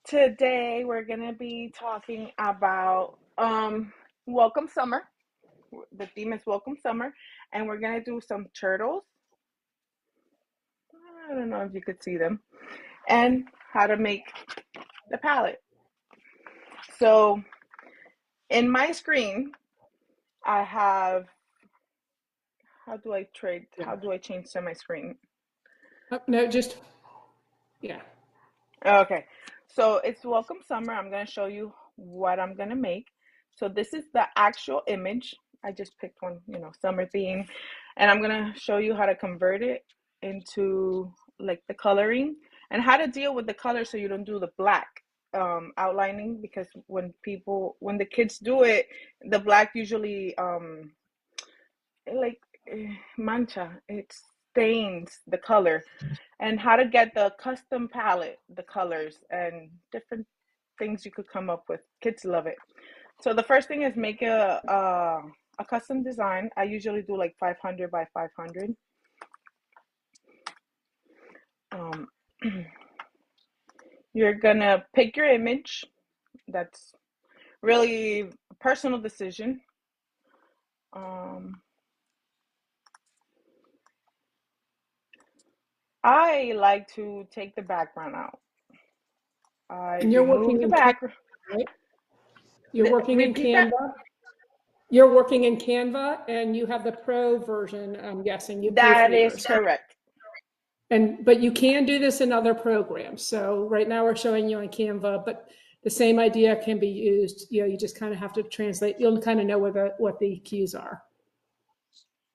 Today we're gonna be talking about welcome summer. The theme is welcome summer, and we're gonna do some turtles. I don't know if you could see them, and how to make the palette. So in my screen, I have how do I trade? Yeah. How do I change to my screen? No, just, yeah. Okay, so it's welcome summer. I'm gonna show you what I'm gonna make. So this is the actual image. I just picked one, summer theme, and I'm gonna show you how to convert it into like the coloring and how to deal with the color so you don't do the black outlining, because when the kids do it, the black usually like mancha, it stains the color, and how to get the custom palette, the colors, and different things you could come up with. Kids love it. So the first thing is make a custom design. I usually do like 500 by 500. Um, you're gonna pick your image. That's really a personal decision. Um, I like to take the background out. I And you're remove working the in Canva, background. right? You're working in Repeat that. Canva. You're working in Canva and you have the pro version, I'm guessing. You pay for That is yours. correct. But you can do this in other programs. So right now we're showing you on Canva, but the same idea can be used. You just kind of have to translate. You'll kind of know what the cues are.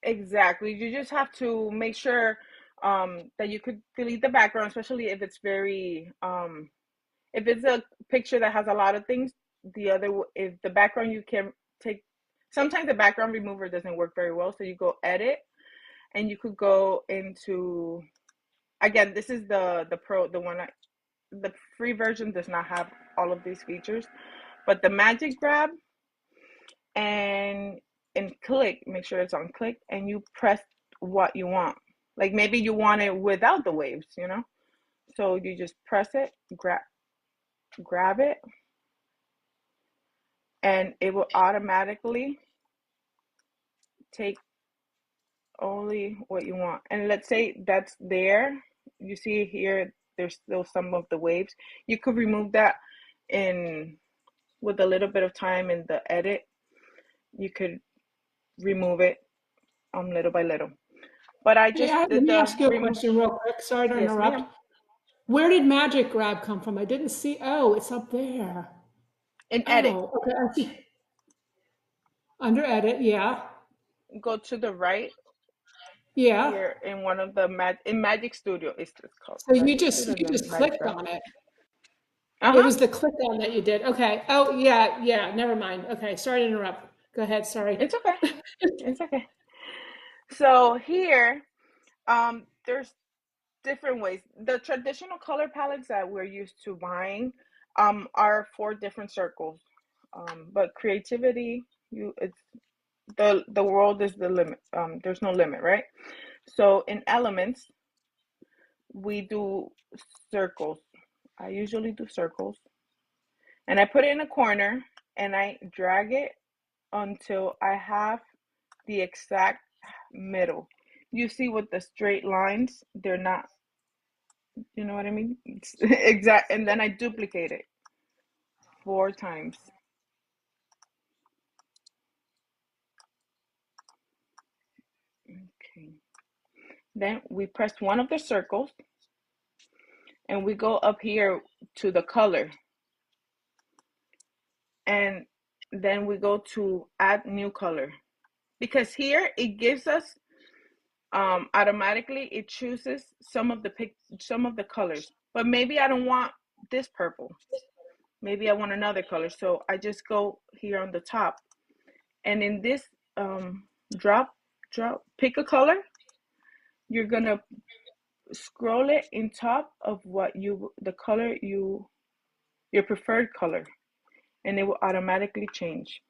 Exactly. You just have to make sure that you could delete the background, especially if it's a picture that has a lot of things. If the background you can take, sometimes the background remover doesn't work very well, so you go edit, and you could go into, again, this is the free version does not have all of these features, but the magic grab and click, make sure it's on click, and you press what you want. Like maybe you want it without the waves. So you just press it, grab it, and it will automatically take only what you want. And let's say that's there. You see here, there's still some of the waves. You could remove that in with a little bit of time in the edit. You could remove it little by little. But I Hey, just let did me the ask you a remove. question real quick. Sorry to Yes, interrupt. ma'am. Where did Magic Grab come from? I didn't see. Oh, it's up there. In edit, Oh, okay. I see. Under edit, yeah. go to the right Yeah. here in one of the in Magic Studio. It's called So you Magic just Studio you and then just Magic clicked Grab. on it. It Uh-huh. was the click on that you did. Okay. Oh, yeah, yeah. Never mind. Okay. Sorry to interrupt. Go ahead. Sorry. It's okay. It's okay. So here, there's different ways. The traditional color palettes that we're used to buying, are 4 different circles. But creativity, it's the world is the limit. There's no limit, right? So in elements, we do circles. I usually do circles, and I put it in a corner, and I drag it until I have the exact middle. You see with the straight lines, they're not, you know what I mean? It's exact, and then I duplicate it 4 times. Okay. Then we press one of the circles, and we go up here to the color, and then we go to add new color, because here it gives us, automatically it chooses some of the colors, but maybe I don't want this purple, maybe I want another color, so I just go here on the top, and in this, um drop pick a color. You're gonna scroll it in top of the color, your preferred color, and it will automatically change.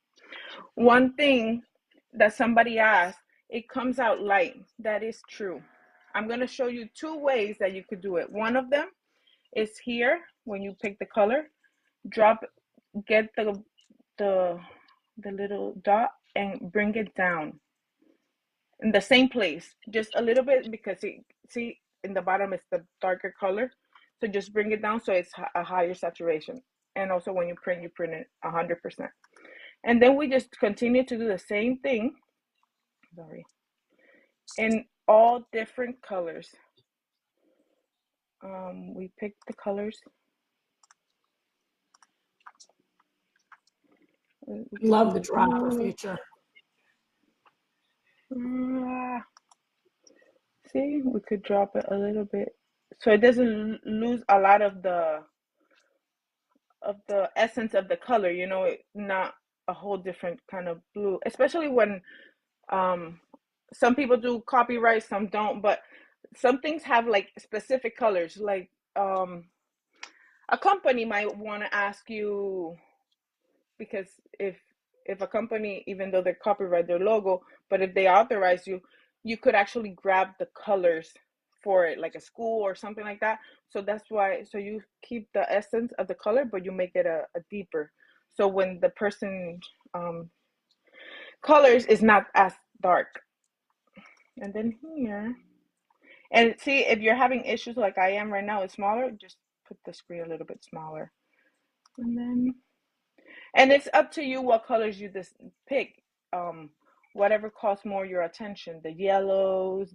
One thing that somebody asked, it comes out light. That is true. I'm going to show you 2 ways that you could do it. One of them is here when you pick the color. Get the little dot and bring it down in the same place, just a little bit because see in the bottom it's the darker color. So just bring it down so it's a higher saturation. And also when you print it 100%. And then we just continue to do the same thing. Sorry. In all different colors. We pick the colors. Love the dropper feature. See, we could drop it a little bit so it doesn't lose a lot of the essence of the color, not a whole different kind of blue, especially when some people do copyright, some don't, but some things have like specific colors, like a company might want to ask you, because if a company, even though they copyright their logo, but if they authorize you, you could actually grab the colors for it, like a school or something like that. So that's why, so you keep the essence of the color, but you make it a deeper. So when the person colors is not as dark. And then here, and see, if you're having issues like I am right now, it's smaller, just put the screen a little bit smaller. And it's up to you what colors you just pick. Whatever calls more your attention, the yellows,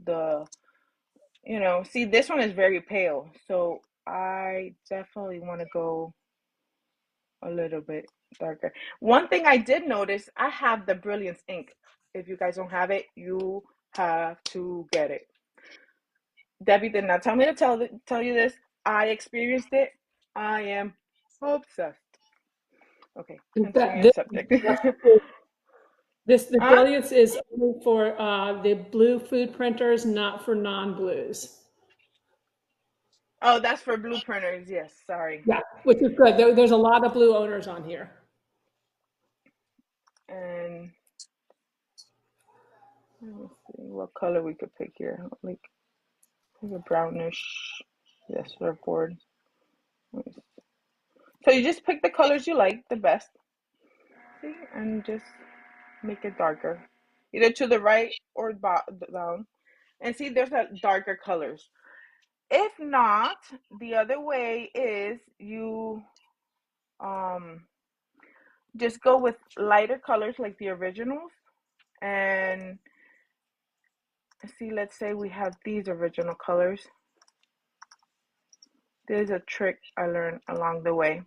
see, this one is very pale, so I definitely want to go a little bit darker. One thing I did notice, I have the Brilliance ink. If you guys don't have it, you have to get it. Debbie did not tell me to tell you this. I experienced it. I am obsessed. Okay, continuing subject. The Huh? Brilliance is only for the blue food printers, not for non-blues. Oh, that's for blue printers. Yes, sorry. Yeah, which is good. There's a lot of blue owners on here. And let me see what color we could pick here. Like a brownish. Yes, surfboard. So you just pick the colors you like the best. See, and just make it darker, either to the right or down. And see, there's darker colors. If not, the other way is you just go with lighter colors like the originals. And see, let's say we have these original colors. There's a trick I learned along the way.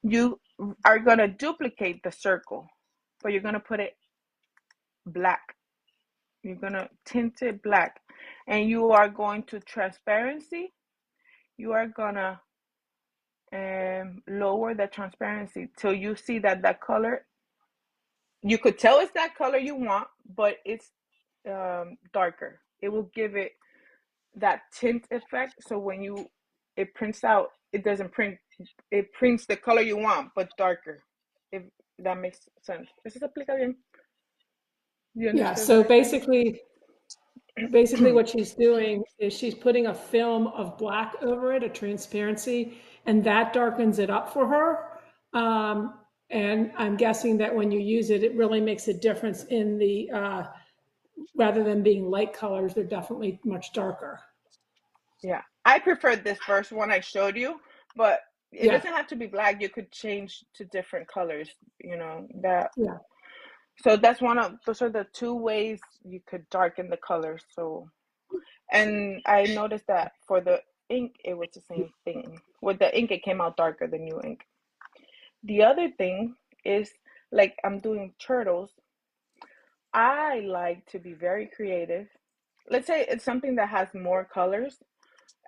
You are going to duplicate the circle, but you're going to put it black. You're going to tint it black. And you are going to transparency. You are going to lower the transparency till you see that color. You could tell it's that color you want, but it's darker. It will give it that tint effect. So when it prints out, it doesn't print. It prints the color you want, but darker. If that makes sense. ¿Eso se aplica bien? You Yeah. understood So what I said? basically, what she's doing is she's putting a film of black over it, a transparency, and that darkens it up for her. And I'm guessing that when you use it, it really makes a difference in the rather than being light colors, they're definitely much darker. Yeah, I preferred this first one I showed you, but it Yeah. doesn't have to be black. You could change to different colors. That. Yeah. So those are the two ways you could darken the color. So, and I noticed that for the ink, it was the same thing. With the ink, it came out darker, the new ink. The other thing is, like I'm doing turtles. I like to be very creative. Let's say it's something that has more colors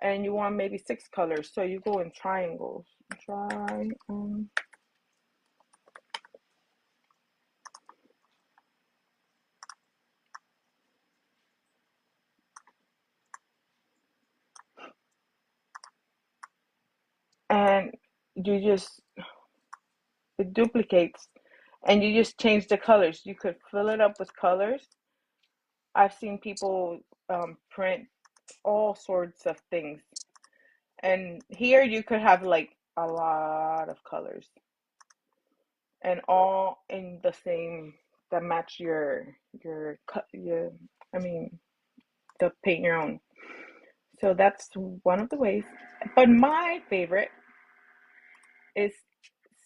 and you want maybe 6 colors. So you go in triangles. And it duplicates and you just change the colors. You could fill it up with colors. I've seen people print all sorts of things. And here you could have like a lot of colors and all in the same that match your I mean the paint your own. So that's one of the ways. But my favorite is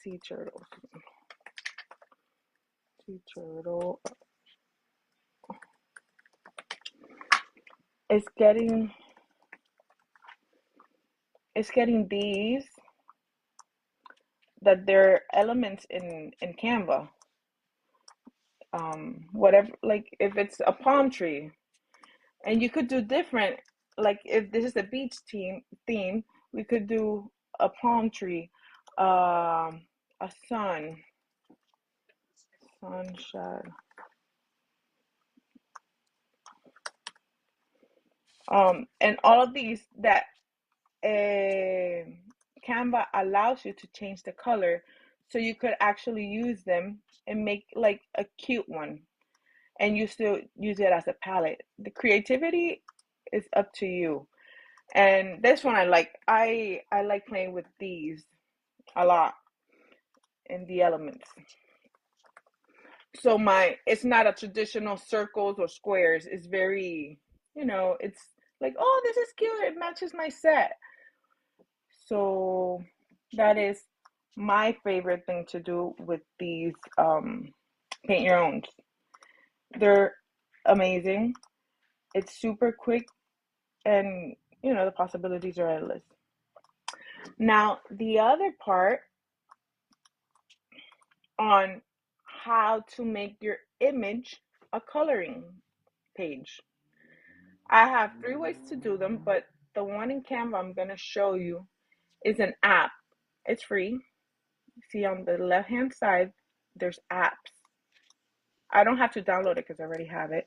sea turtle. Sea turtle. It's getting these that they're elements in Canva. Whatever, like if it's a palm tree, and you could do different. Like if this is a beach theme, we could do a palm tree, a sunshine. And all of these that Canva allows you to change the color, so you could actually use them and make like a cute one, and you still use it as a palette. The creativity is up to you. And this one I like. I like playing with these a lot in the elements. So it's not a traditional circles or squares. It's very, it's like, oh, this is cute. It matches my set. So that is my favorite thing to do with these paint your own. They're amazing. It's super quick, and the possibilities are endless. Now, the other part on how to make your image a coloring page. I have 3 ways to do them, but the one in Canva I'm going to show you is an app. It's free. See on the left hand side, there's apps. I don't have to download it because I already have it,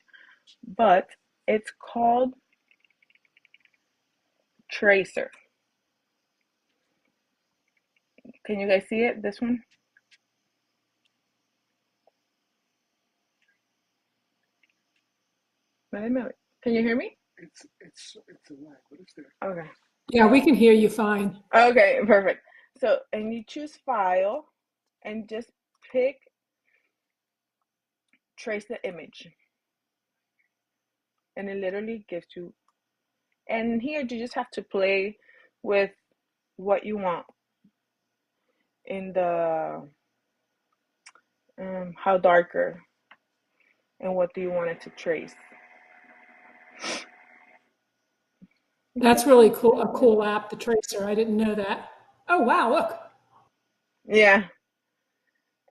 but it's called Tracer. Can you guys see it? This one? Wait a minute. Can you hear me? It's a lag, but it's there. Okay. Yeah, we can hear you fine. Okay, perfect. So, and you choose file and just pick trace the image. And it literally gives you, and here you just have to play with what you want in the how darker, and what do you want it to trace. That's really cool. A cool app, the Tracer. I didn't know that. Oh wow, look. Yeah,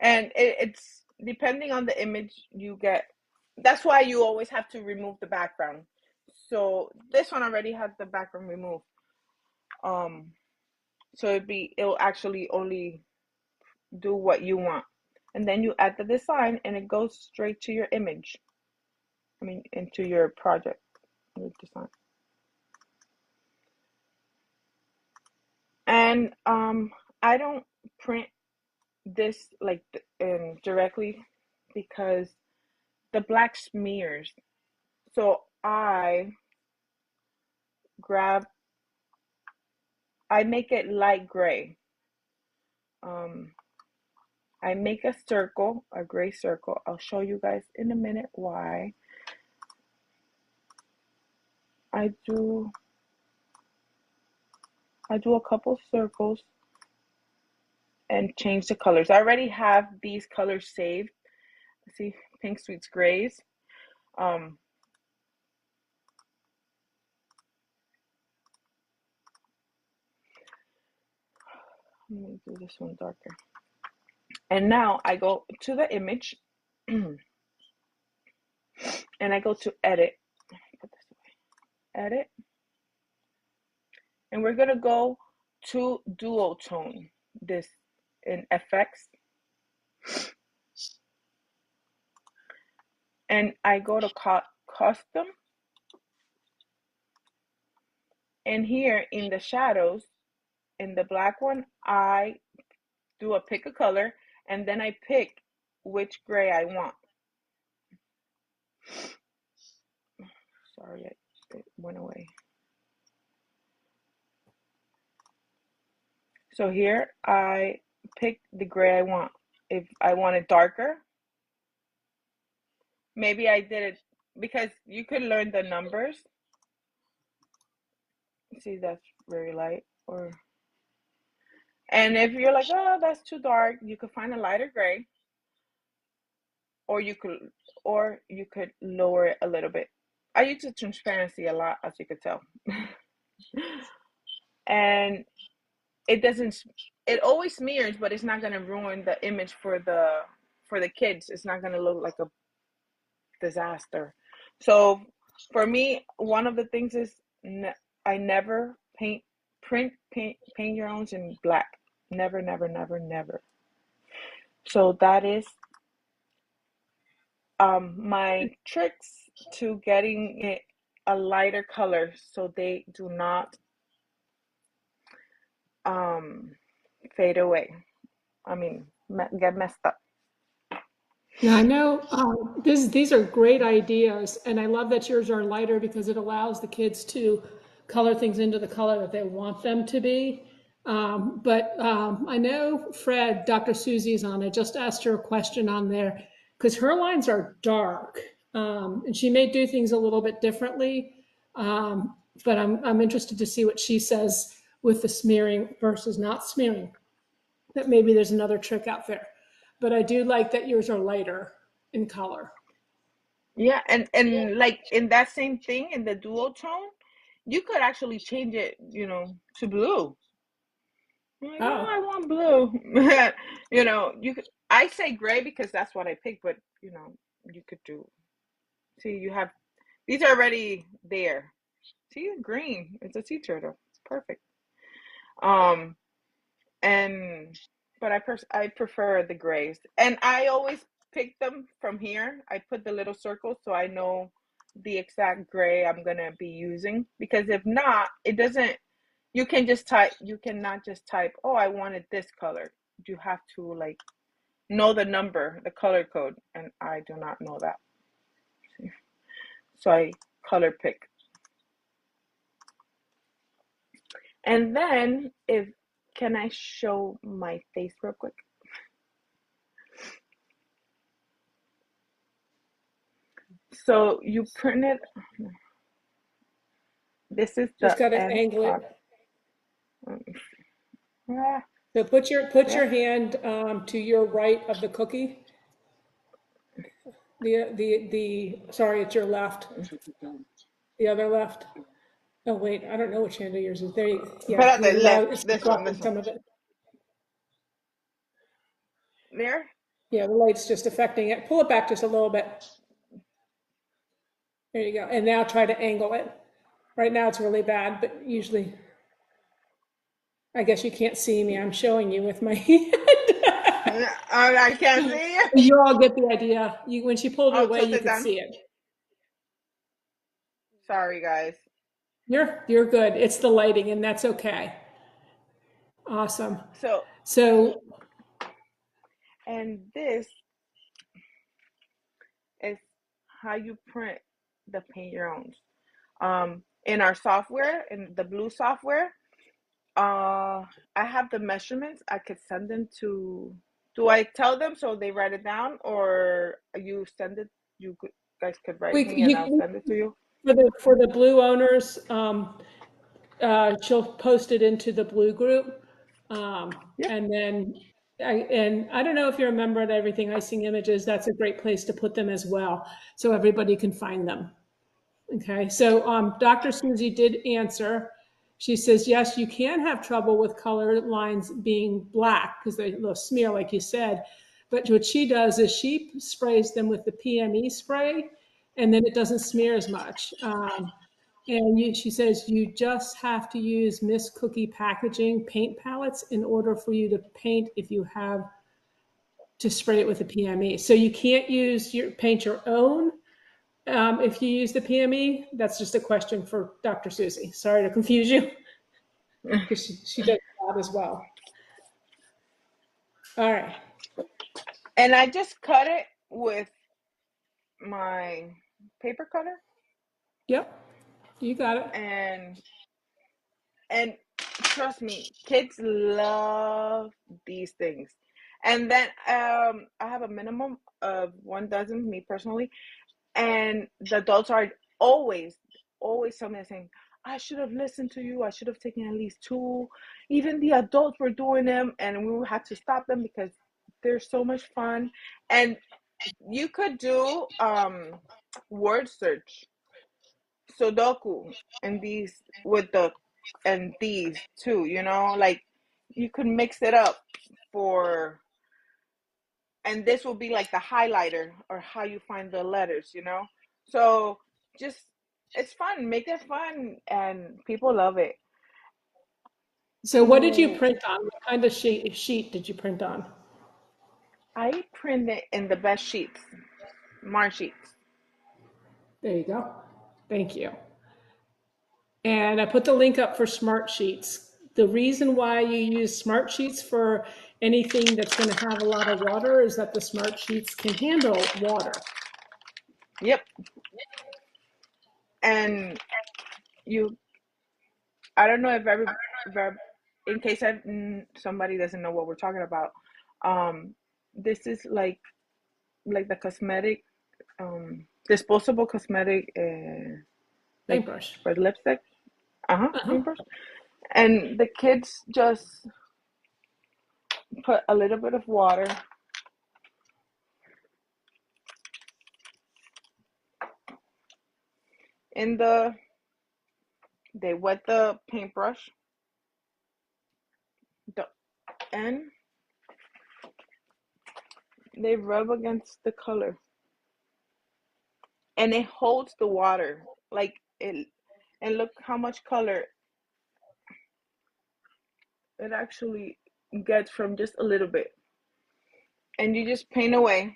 and it's depending on the image you get. That's why you always have to remove the background. So this one already has the background removed. Um, so it'll actually only do what you want, and then you add the design, and it goes straight to your image. I mean, into your project, your design. And I don't print this like directly because the black smears. So grab, I make it light gray. Um, I make a circle, a gray circle. I'll show you guys in a minute why. I do a couple circles and change the colors. I already have these colors saved. See, pink sweets grays. Um, Let me do this one darker. And now I go to the image and I go to edit. Put this away. Edit. And we're going to go to duotone, this in FX. And I go to custom. And here in the shadows, in the black one, I do a pick a color, and then I pick which gray I want. Sorry, it went away. So here I pick the gray I want. If I want it darker, maybe I did it because you could learn the numbers. See, that's very light. And if you're like, oh, that's too dark, you could find a lighter gray, or you could lower it a little bit. I use the transparency a lot, as you could tell. And it doesn't, it always smears, but it's not going to ruin the image for the kids. It's not going to look like a disaster. So for me, one of the things is I never paint your own in black. Never, never, never, never. So that is my tricks to getting it a lighter color so they do not fade away. I mean, get messed up. Yeah, I know these are great ideas, and I love that yours are lighter because it allows the kids to color things into the color that they want them to be. But I know Fred, Dr. Susie's on. I just asked her a question on there because her lines are dark, and she may do things a little bit differently. But I'm interested to see what she says with the smearing versus not smearing. That maybe there's another trick out there. But I do like that yours are lighter in color. Yeah, and like in that same thing in the dual tone, you could actually change it, to blue. I'm like, oh, I Oh, want blue. You could. I say gray because that's what I picked, but you could do. See, you have these are already there. See, green. It's a sea turtle. It's perfect. Um, and but I prefer the grays, and I always pick them from here. I put the little circles so I know the exact gray I'm gonna be using, because if not, it doesn't. You can just type. You cannot just type, oh, I wanted this color. You have to like know the number, the color code, and I do not know that. So I color pick. And then if can I show my face real quick? So you print it. This is just the got to end angle it. product. Ah, So put your there. hand to your right of the cookie. The sorry, it's your left. Tilt it down. The other left. Yeah. Oh wait, I don't know which hand yours is. There you, yeah, Put the left. it's This one. reflecting This one. some of it. There. Yeah, the light's just affecting it. Pull it back just a little bit. There you go. And now try to angle it. Right now it's really bad, but usually, I guess you can't see me. I'm showing you with my hand. I can't see it. You all get the idea. When she pulled it Oh, away, tilt you it could down. see it. Sorry, guys. You're good. It's the lighting, and that's okay. Awesome. So, and this is how you print the paint your own. In our software, in the blue software, I have the measurements. I could send them to. Do I tell them so they write it down, or you send it? Guys could write me, and I'll send it to you. For the blue owners, she'll post it into the blue group, Yeah. and then I don't know if you're a member of Everything Icing Images. That's a great place to put them as well, so everybody can find them. Okay, so Dr. Susie did answer. She says, yes, you can have trouble with color lines being black because they'll smear, like you said. But what she does is she sprays them with the PME spray, and then it doesn't smear as much. She says you just have to use Miss Cookie Packaging paint palettes in order for you to paint if you have to spray it with the PME. So you can't paint your own. If you use the PME, that's just a question for Dr. Susie. Sorry to confuse you, because she does that as well. All right. And I just cut it with my paper cutter. Yep, you got it. And trust me, kids love these things. And then I have a minimum of 1 dozen, me personally, and the adults are always, always telling me the same. I should have listened to you. I should have taken at least two. Even the adults were doing them, and we had to stop them because they're so much fun. And you could do word search, Sudoku, and these with the and these too. Like you could mix it up for, and this will be like the highlighter or how you find the letters. So just, it's fun, make it fun, and people love it. So what did you print on? What kind of sheet did you print on? I print it in the best sheets, Mark sheets. There you go. Thank you. And I put the link up for Smart Sheets. The reason why you use Smart Sheets for anything that's going to have a lot of water is that the Smart Sheets can handle water. Yep. And I don't know if in case somebody doesn't know what we're talking about. This is like the cosmetic, disposable cosmetic, like Paintbrush. for lipstick. Uh-huh. Paintbrush. And the kids just put a little bit of water in they wet the paintbrush, and they rub against the color, and it holds the water like it. And look how much color it actually gets from just a little bit. And you just paint away.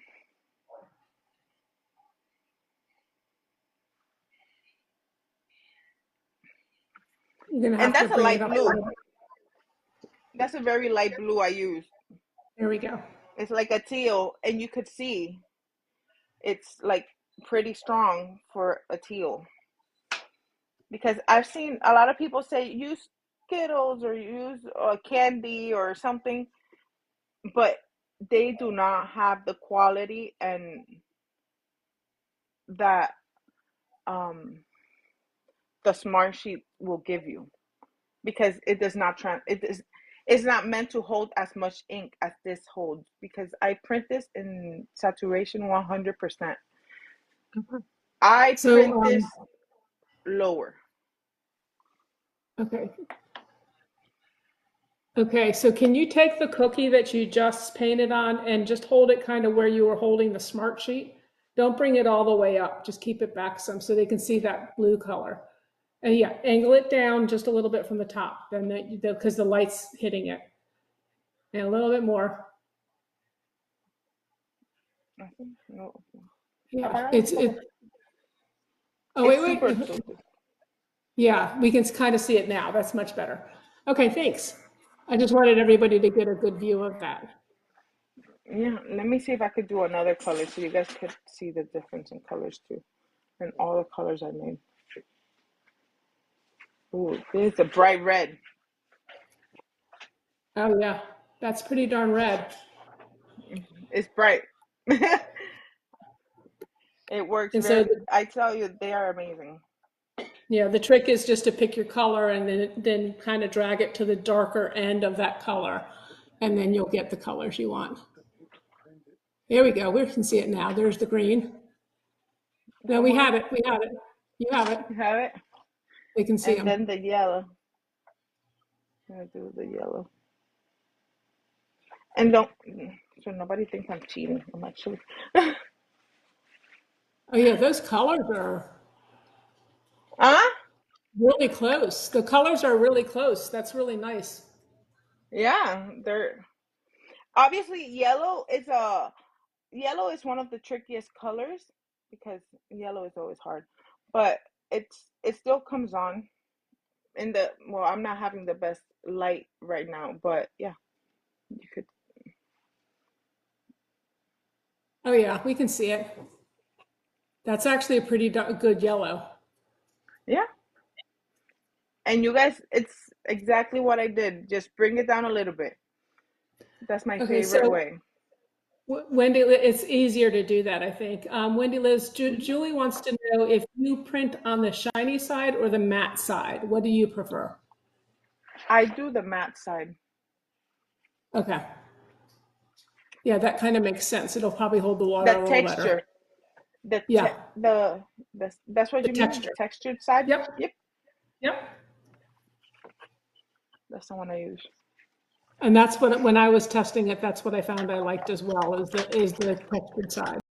You're going to And have to that's a bring it light up. blue. That's a very light blue I use. There we go. It's like a teal, and you could see it's like pretty strong for a teal. Because I've seen a lot of people say use Skittles or use candy or something, but they do not have the quality and that the Smart Sheet will give you, because it does not it's not meant to hold as much ink as this holds, because I print this in saturation 100%. I print So, this lower. okay. Okay, so can you take the cookie that you just painted on and just hold it kind of where you were holding the Smart Sheet? Don't bring it all the way up. Just keep it back some so they can see that blue color. And yeah, angle it down just a little bit from the top, then because the light's hitting it. And a little bit more. No, Yeah, it. Oh, it's wait. super. Yeah, we can kind of see it now. That's much better. Okay, thanks. I just wanted everybody to get a good view of that. Yeah, let me see if I could do another color so you guys could see the difference in colors too, and all the colors I made. Ooh, this is a bright red. Oh yeah, that's pretty darn red. It's bright. It works And so, very. I tell you, they are amazing. yeah, the trick is just to pick your color and then kind of drag it to the darker end of that color, and then you'll get the colors you want. There we go. We can see it now. There's the green. No, we had it. We had it. You have it. You have it, We can see and them. then the yellow. I'm gonna do the yellow, and don't. So nobody thinks I'm cheating. I'm actually. Oh yeah, those colors are Huh? really close. The colors are really close. That's really nice. Yeah, they're obviously yellow is one of the trickiest colors, because yellow is always hard, but it still comes on in the, well, I'm not having the best light right now, but yeah, you could. Oh yeah, we can see it. That's actually a pretty good yellow. Yeah, And you guys, it's exactly what I did. Just bring it down a little bit. That's my Okay, favorite so way. Wendy, it's easier to do that, I think. Wendyliz, Julie wants to know if you print on the shiny side or the matte side. What do you prefer? I do the matte side. Okay. Yeah, that kind of makes sense. It'll probably hold the water The a little better. texture, the Yeah, te- the that's what the you mean, the texture. textured side. Yep, Yep, yep. that's the one I use. And that's what, when I was testing it, that's what I found I liked as well, is the textured side.